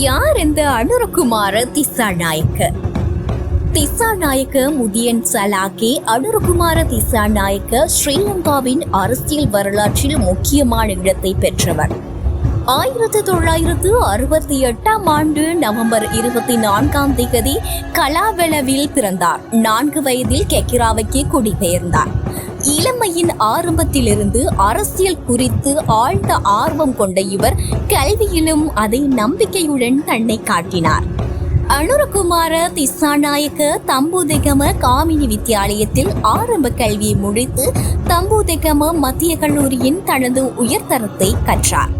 யார் இந்த அனுரகுமார திசாநாயக்க? திசாநாயக்க முதியன் சலாக்கே அனுரகுமார திசாநாயக்க ஸ்ரீலங்காவின் அரசியல் வரலாற்றில் முக்கியமான இடத்தை பெற்றவர். 1968 ஆண்டு நவம்பர் 24 கலாவெளவில் பிறந்தார். 4 வயதில் கெக்கிராவுக்கு குடிபெயர்ந்தார். இளமையின் ஆரம்பத்திலிருந்து அரசியல் குறித்து ஆழ்ந்த ஆர்வம் கொண்ட இவர் கல்வியிலும் அதை நம்பிக்கையுடன் தன்னை காட்டினார். அனுரகுமார திசாநாயக்க தம்புதெகம காமினி வித்தியாலயத்தில் ஆரம்ப கல்வியை முடித்து தம்புதெகம மத்திய கல்லூரியின் தனது உயர்தரத்தை கற்றார்.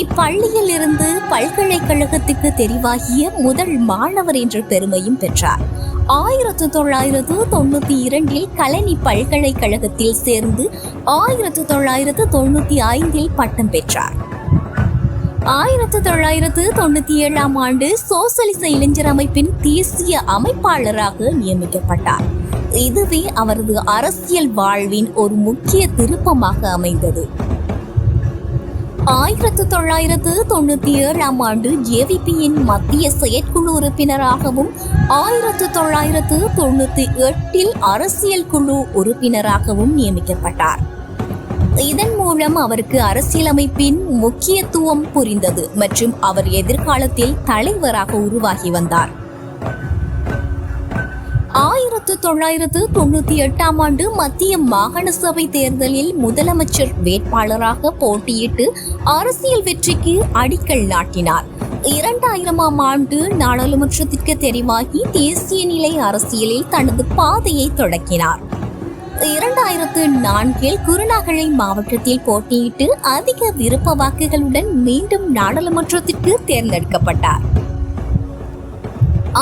இப்பள்ளியில் இருந்து பல்கலைக்கழகத்துக்கு தெரிவாகிய முதல் மாணவர் என்ற பெருமையும் பெற்றார். 1992 கலனி பல்கலைக்கழகத்தில் சேர்ந்து 1995 பட்டம் பெற்றார். 1997 ஆண்டு சோசலிச இளைஞர் அமைப்பின் தேசிய அமைப்பாளராக நியமிக்கப்பட்டார். இதுவே அவரது அரசியல் வாழ்வின் ஒரு முக்கிய திருப்பமாக அமைந்தது. 1997 ஆண்டு ஜேவிபியின் மத்திய செயற்குழு உறுப்பினராகவும் 1998 அரசியல் குழு உறுப்பினராகவும் நியமிக்கப்பட்டார். இதன் மூலம் அவருக்கு அரசியலமைப்பின் முக்கியத்துவம் புரிந்தது மற்றும் அவர் எதிர்காலத்தில் தலைவராக உருவாகி வந்தார். 1998 ஆண்டு மத்திய மாகாண சபை தேர்தலில் முதலமைச்சர் வேட்பாளராக போட்டியிட்டு அரசியல் வெற்றிக்கு அடிக்கல் நாட்டினார். 2000 ஆண்டு நாடாளுமன்றத்திற்கு தெரிவாகி தேசிய நிலை அரசியலில் தனது பாதையை தொடக்கினார். 2004 குருநாகலை மாவட்டத்தில் போட்டியிட்டு அதிக விருப்ப வாக்குகளுடன் மீண்டும் நாடாளுமன்றத்திற்கு தேர்ந்தெடுக்கப்பட்டார்.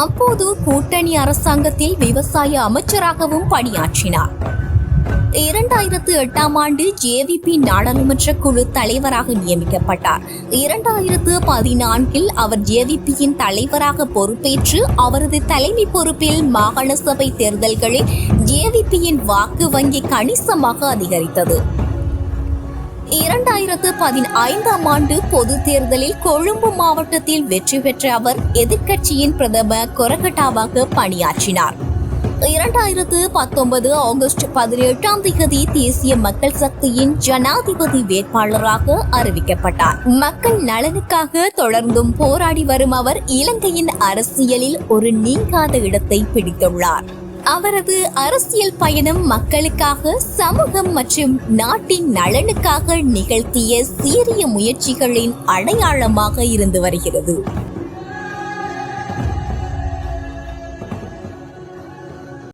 அப்போது கூட்டணி அரசாங்கத்தில் விவசாய அமைச்சராகவும் பணியாற்றினார். 2008 ஆண்டு ஜேவிபி நாடாளுமன்ற குழு தலைவராக நியமிக்கப்பட்டார். 2014 அவர் ஜேவிபியின் தலைவராக பொறுப்பேற்று அவரது தலைமை பொறுப்பில் மாகாண சபை தேர்தல்களில் ஜேவிபியின் வாக்கு வங்கி கணிசமாக அதிகரித்தது. 2015 ஆண்டு பொது தேர்தலில் கொழும்பு மாவட்டத்தில் வெற்றி பெற்ற அவர் எதிர்க்கட்சியின் பிரதம கொரகட்டாவாக பணியாற்றினார். 2019 ஆகஸ்ட் 18 தேசிய மக்கள் சக்தியின் ஜனாதிபதி வேட்பாளராக அறிவிக்கப்பட்டார். மக்கள் நலனுக்காக தொடர்ந்தும் போராடி வரும் அவர் இலங்கையின் அரசியலில் ஒரு நீங்காத இடத்தை பிடித்துள்ளார். அவரது அரசியல் பயணம் மக்களுக்காக, சமூகம் மற்றும் நாட்டின் நலனுக்காக நிகழ்த்திய சீரிய முயற்சிகளின் அடையாளமாக இருந்து வருகிறது.